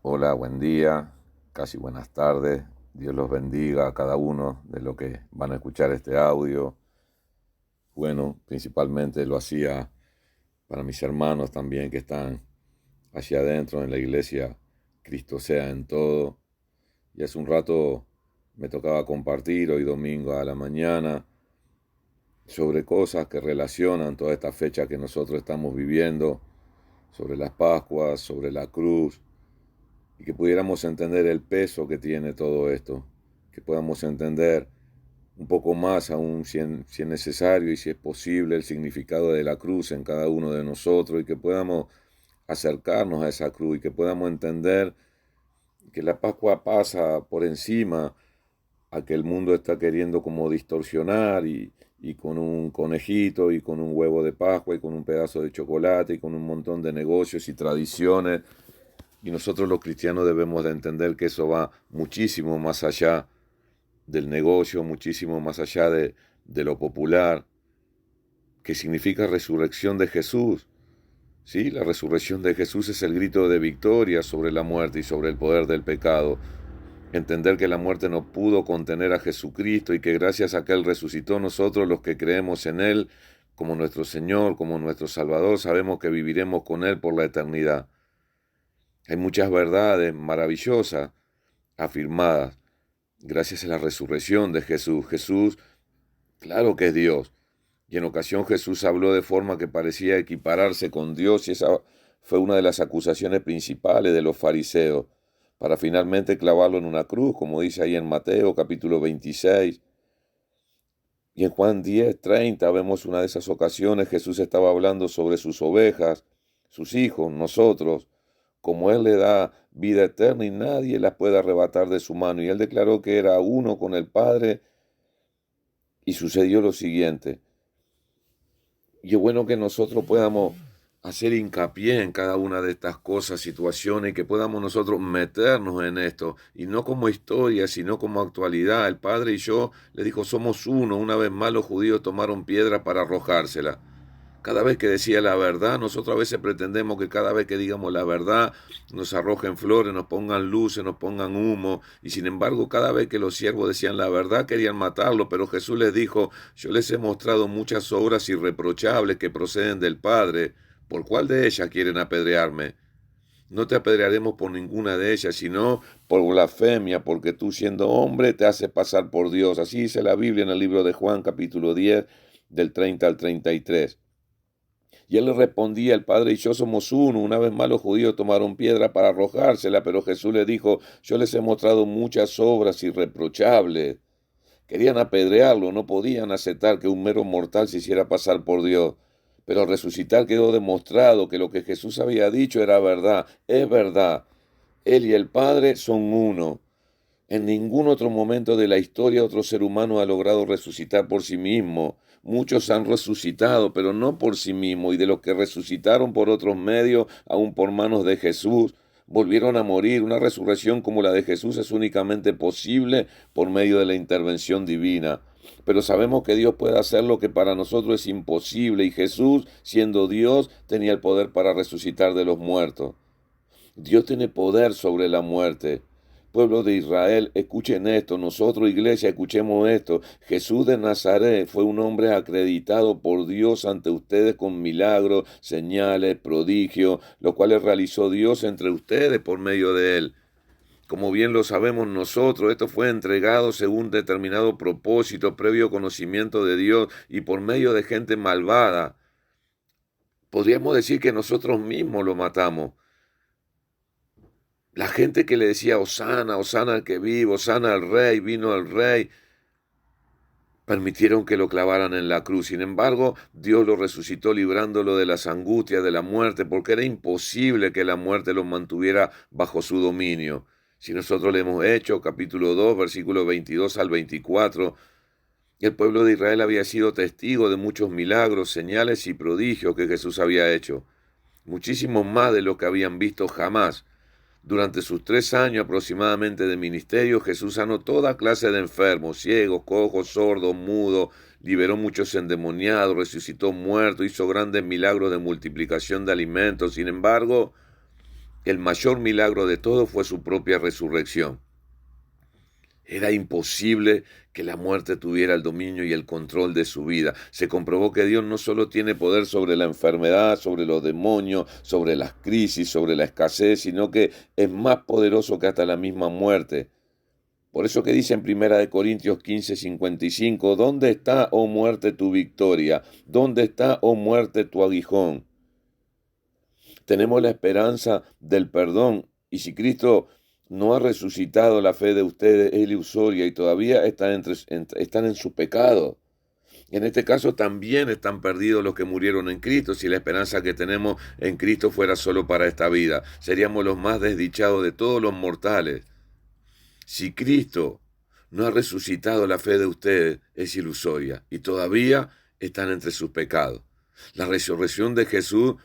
Hola, buen día, casi buenas tardes. Dios los bendiga a cada uno de los que van a escuchar este audio. Bueno, principalmente lo hacía para mis hermanos también que están hacia adentro en la iglesia. Cristo sea en todo. Y hace un rato me tocaba compartir hoy domingo a la mañana sobre cosas que relacionan toda esta fecha que nosotros estamos viviendo, sobre las Pascuas, sobre la cruz, y que pudiéramos entender el peso que tiene todo esto, que podamos entender un poco más aún si es necesario y si es posible el significado de la cruz en cada uno de nosotros y que podamos acercarnos a esa cruz y que podamos entender que la Pascua pasa por encima a que el mundo está queriendo como distorsionar y con un conejito y con un huevo de Pascua y con un pedazo de chocolate y con un montón de negocios y tradiciones. Y nosotros los cristianos debemos de entender que eso va muchísimo más allá del negocio, muchísimo más allá de lo popular, que significa resurrección de Jesús. Sí, la resurrección de Jesús es el grito de victoria sobre la muerte y sobre el poder del pecado. Entender que la muerte no pudo contener a Jesucristo y que gracias a que Él resucitó, nosotros los que creemos en Él como nuestro Señor, como nuestro Salvador, sabemos que viviremos con Él por la eternidad. Hay muchas verdades maravillosas afirmadas gracias a la resurrección de Jesús. Jesús, claro que es Dios. Y en ocasión Jesús habló de forma que parecía equipararse con Dios y esa fue una de las acusaciones principales de los fariseos para finalmente clavarlo en una cruz, como dice ahí en Mateo capítulo 26. Y en Juan 10:30 vemos una de esas ocasiones, Jesús estaba hablando sobre sus ovejas, sus hijos, nosotros, como Él le da vida eterna y nadie las puede arrebatar de su mano. Y Él declaró que era uno con el Padre y sucedió lo siguiente. Y es bueno que nosotros podamos hacer hincapié en cada una de estas cosas, situaciones, y que podamos nosotros meternos en esto, y no como historia, sino como actualidad. El Padre y yo, le dijo, somos uno. Una vez más los judíos tomaron piedra para arrojársela. Cada vez que decía la verdad, nosotros a veces pretendemos que cada vez que digamos la verdad nos arrojen flores, nos pongan luces, nos pongan humo. Y sin embargo, cada vez que los siervos decían la verdad, querían matarlo. Pero Jesús les dijo, yo les he mostrado muchas obras irreprochables que proceden del Padre. ¿Por cuál de ellas quieren apedrearme? No te apedrearemos por ninguna de ellas, sino por blasfemia, porque tú siendo hombre te haces pasar por Dios. Así dice la Biblia en el libro de Juan, capítulo 10, del 30 al 33. Y él le respondía, el Padre y yo somos uno. Una vez más los judíos tomaron piedra para arrojársela, pero Jesús le dijo, yo les he mostrado muchas obras irreprochables. Querían apedrearlo, no podían aceptar que un mero mortal se hiciera pasar por Dios. Pero al resucitar quedó demostrado que lo que Jesús había dicho era verdad, es verdad. Él y el Padre son uno. En ningún otro momento de la historia otro ser humano ha logrado resucitar por sí mismo. Muchos han resucitado, pero no por sí mismo, y de los que resucitaron por otros medios, aun por manos de Jesús, volvieron a morir. Una resurrección como la de Jesús es únicamente posible por medio de la intervención divina. Pero sabemos que Dios puede hacer lo que para nosotros es imposible, y Jesús, siendo Dios, tenía el poder para resucitar de los muertos. Dios tiene poder sobre la muerte. Pueblo de Israel, escuchen esto. Nosotros, iglesia, escuchemos esto. Jesús de Nazaret fue un hombre acreditado por Dios ante ustedes con milagros, señales, prodigios, los cuales realizó Dios entre ustedes por medio de él. Como bien lo sabemos nosotros, esto fue entregado según determinado propósito, previo conocimiento de Dios y por medio de gente malvada. Podríamos decir que nosotros mismos lo matamos. La gente que le decía, Hosana, Hosana al que vive, Hosana al rey, vino el rey, permitieron que lo clavaran en la cruz. Sin embargo, Dios lo resucitó librándolo de las angustias de la muerte, porque era imposible que la muerte lo mantuviera bajo su dominio. Si nosotros le hemos hecho, capítulo 2, versículos 22 al 24, el pueblo de Israel había sido testigo de muchos milagros, señales y prodigios que Jesús había hecho, muchísimos más de lo que habían visto jamás. Durante sus 3 años aproximadamente de ministerio, Jesús sanó toda clase de enfermos, ciegos, cojos, sordos, mudos, liberó muchos endemoniados, resucitó muertos, hizo grandes milagros de multiplicación de alimentos. Sin embargo, el mayor milagro de todo fue su propia resurrección. Era imposible que la muerte tuviera el dominio y el control de su vida. Se comprobó que Dios no solo tiene poder sobre la enfermedad, sobre los demonios, sobre las crisis, sobre la escasez, sino que es más poderoso que hasta la misma muerte. Por eso que dice en 1 Corintios 15:55, ¿dónde está, oh muerte, tu victoria? ¿Dónde está, oh muerte, tu aguijón? Tenemos la esperanza del perdón, y si Cristo no ha resucitado, la fe de ustedes es ilusoria y todavía están en su pecado. En este caso también están perdidos los que murieron en Cristo. Si la esperanza que tenemos en Cristo fuera solo para esta vida, seríamos los más desdichados de todos los mortales. Si Cristo no ha resucitado, la fe de ustedes es ilusoria y todavía están entre sus pecados. La resurrección de Jesús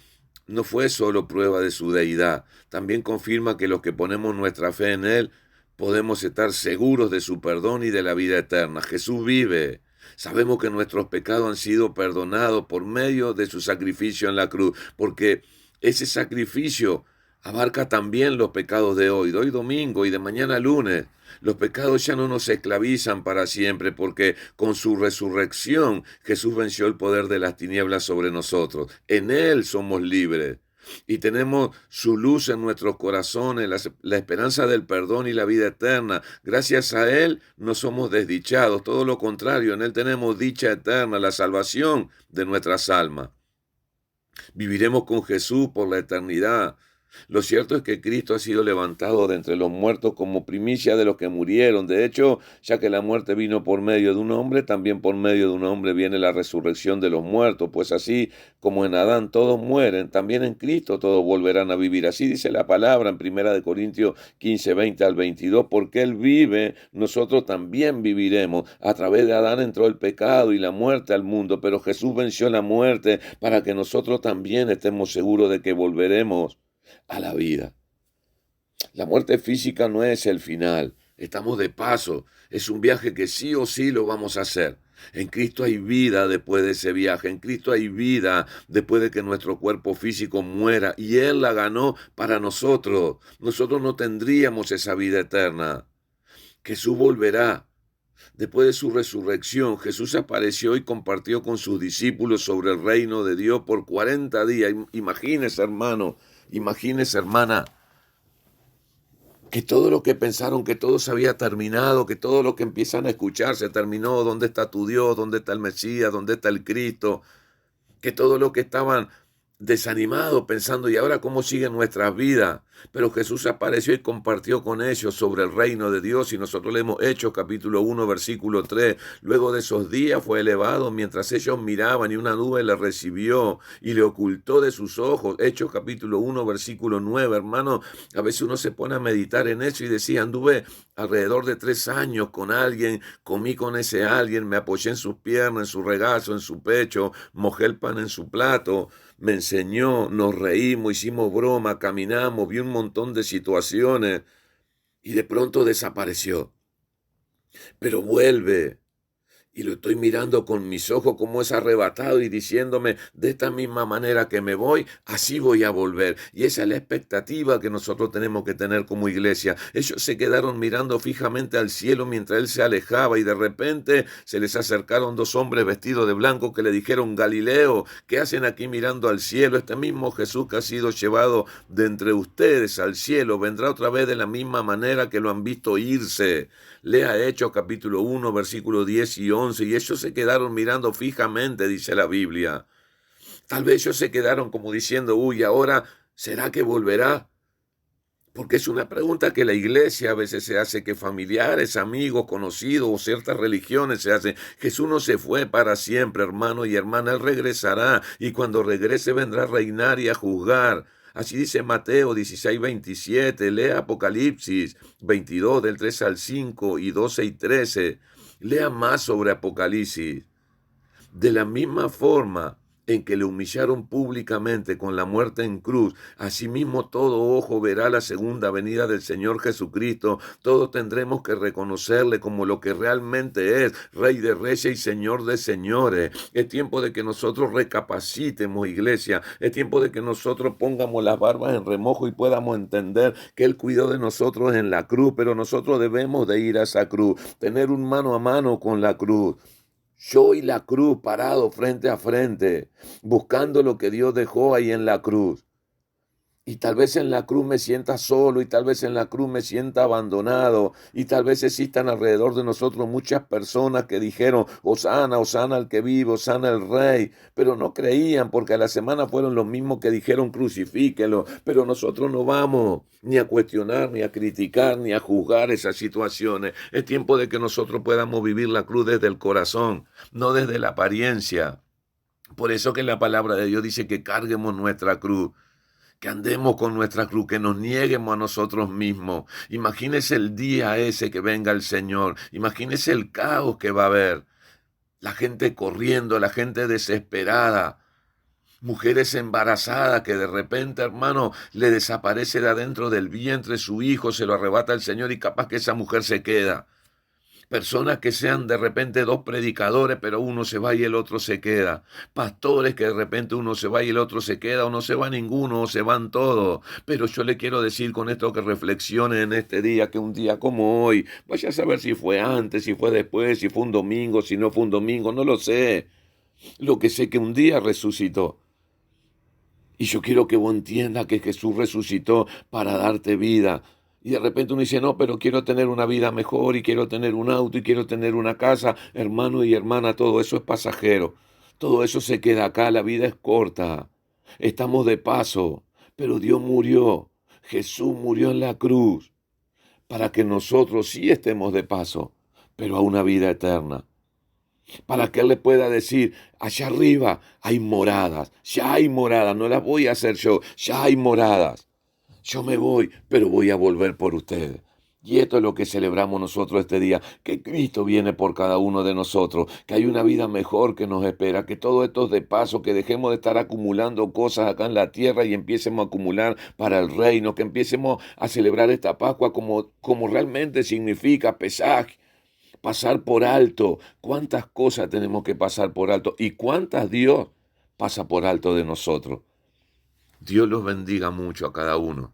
no fue solo prueba de su deidad, también confirma que los que ponemos nuestra fe en Él podemos estar seguros de su perdón y de la vida eterna. Jesús vive. Sabemos que nuestros pecados han sido perdonados por medio de su sacrificio en la cruz, porque ese sacrificio abarca también los pecados de hoy domingo y de mañana lunes. Los pecados ya no nos esclavizan para siempre, porque con su resurrección Jesús venció el poder de las tinieblas sobre nosotros. En Él somos libres y tenemos su luz en nuestros corazones, la esperanza del perdón y la vida eterna. Gracias a Él no somos desdichados, todo lo contrario, en Él tenemos dicha eterna, la salvación de nuestras almas. Viviremos con Jesús por la eternidad. Lo cierto es que Cristo ha sido levantado de entre los muertos como primicia de los que murieron. De hecho, ya que la muerte vino por medio de un hombre, también por medio de un hombre viene la resurrección de los muertos. Pues así como en Adán todos mueren, también en Cristo todos volverán a vivir. Así dice la palabra en 1 Corintios 15:20 al 22. Porque Él vive, nosotros también viviremos. A través de Adán entró el pecado y la muerte al mundo, pero Jesús venció la muerte para que nosotros también estemos seguros de que volveremos a la vida. La muerte física no es el final, estamos de paso, es un viaje que sí o sí lo vamos a hacer. En Cristo hay vida después de ese viaje, en Cristo hay vida después de que nuestro cuerpo físico muera, y Él la ganó para nosotros. Nosotros no tendríamos esa vida eterna. Jesús volverá. Después de su resurrección, Jesús apareció y compartió con sus discípulos sobre el reino de Dios por 40 días. Imagínese, hermano, imagínese, hermana, que todo lo que pensaron que todo se había terminado, que todo lo que empiezan a escuchar se terminó. ¿Dónde está tu Dios? ¿Dónde está el Mesías? ¿Dónde está el Cristo? Que todo lo que estaban desanimados pensando, ¿y ahora cómo siguen nuestras vidas? Pero Jesús apareció y compartió con ellos sobre el reino de Dios, y nosotros leemos Hechos capítulo 1 versículo 3. Luego de esos días fue elevado mientras ellos miraban, y una nube le recibió y le ocultó de sus ojos. Hechos capítulo 1 versículo 9. Hermano, a veces uno se pone a meditar en eso y decía, anduve alrededor de 3 años con alguien, comí con ese alguien, me apoyé en sus piernas, en su regazo, en su pecho, mojé el pan en su plato, me enseñó, nos reímos, hicimos broma, caminamos, vi un montón de situaciones y de pronto desapareció. Pero vuelve. Y lo estoy mirando con mis ojos como es arrebatado y diciéndome, de esta misma manera que me voy, así voy a volver. Y esa es la expectativa que nosotros tenemos que tener como iglesia. Ellos se quedaron mirando fijamente al cielo mientras Él se alejaba, y de repente se les acercaron 2 hombres vestidos de blanco que le dijeron, Galileo, ¿qué hacen aquí mirando al cielo? Este mismo Jesús que ha sido llevado de entre ustedes al cielo vendrá otra vez de la misma manera que lo han visto irse. Lea Hechos capítulo 1, versículos 10 y 11, y ellos se quedaron mirando fijamente, dice la Biblia. Tal vez ellos se quedaron como diciendo, uy, ahora, ¿será que volverá? Porque es una pregunta que la iglesia a veces se hace, que familiares, amigos, conocidos o ciertas religiones se hacen. Jesús no se fue para siempre, hermano y hermana, Él regresará, y cuando regrese vendrá a reinar y a juzgar. Así dice Mateo 16:27, lea Apocalipsis 22 del 3 al 5 y 12 y 13. Lea más sobre Apocalipsis. De la misma forma, en que le humillaron públicamente con la muerte en cruz, asimismo todo ojo verá la segunda venida del Señor Jesucristo. Todos tendremos que reconocerle como lo que realmente es, Rey de Reyes y Señor de Señores. Es tiempo de que nosotros recapacitemos, iglesia. Es tiempo de que nosotros pongamos las barbas en remojo y podamos entender que Él cuidó de nosotros en la cruz, pero nosotros debemos de ir a esa cruz, tener un mano a mano con la cruz. Yo y la cruz parado frente a frente, buscando lo que Dios dejó ahí en la cruz. Y tal vez en la cruz me sienta solo, y tal vez en la cruz me sienta abandonado, y tal vez existan alrededor de nosotros muchas personas que dijeron, Hosana, Hosana al que vive, Hosana el Rey, pero no creían porque a la semana fueron los mismos que dijeron crucifíquenlo, pero nosotros no vamos ni a cuestionar, ni a criticar, ni a juzgar esas situaciones. Es tiempo de que nosotros podamos vivir la cruz desde el corazón, no desde la apariencia. Por eso que la palabra de Dios dice que carguemos nuestra cruz, que andemos con nuestra cruz, que nos nieguemos a nosotros mismos. Imagínese el día ese que venga el Señor, imagínese el caos que va a haber, la gente corriendo, la gente desesperada, mujeres embarazadas que de repente, hermano, le desaparece de adentro del vientre su hijo, se lo arrebata el Señor y capaz que esa mujer se queda. Personas que sean de repente dos predicadores, pero uno se va y el otro se queda. Pastores que de repente uno se va y el otro se queda, o no se va ninguno, o se van todos. Pero yo le quiero decir con esto que reflexione en este día, que un día como hoy, vaya a saber si fue antes, si fue después, si fue un domingo, si no fue un domingo, no lo sé. Lo que sé que un día resucitó. Y yo quiero que vos entiendas que Jesús resucitó para darte vida. Y de repente uno dice, no, pero quiero tener una vida mejor y quiero tener un auto y quiero tener una casa. Hermano y hermana, todo eso es pasajero. Todo eso se queda acá, la vida es corta. Estamos de paso, pero Dios murió. Jesús murió en la cruz para que nosotros sí estemos de paso, pero a una vida eterna. Para que Él le pueda decir, allá arriba hay moradas, ya hay moradas, no las voy a hacer yo, ya hay moradas. Yo me voy, pero voy a volver por ustedes. Y esto es lo que celebramos nosotros este día, que Cristo viene por cada uno de nosotros, que hay una vida mejor que nos espera, que todo esto es de paso, que dejemos de estar acumulando cosas acá en la tierra y empiecemos a acumular para el reino, que empecemos a celebrar esta Pascua como realmente significa Pesaj, pasar por alto. ¿Cuántas cosas tenemos que pasar por alto? ¿Y cuántas Dios pasa por alto de nosotros? Dios los bendiga mucho a cada uno.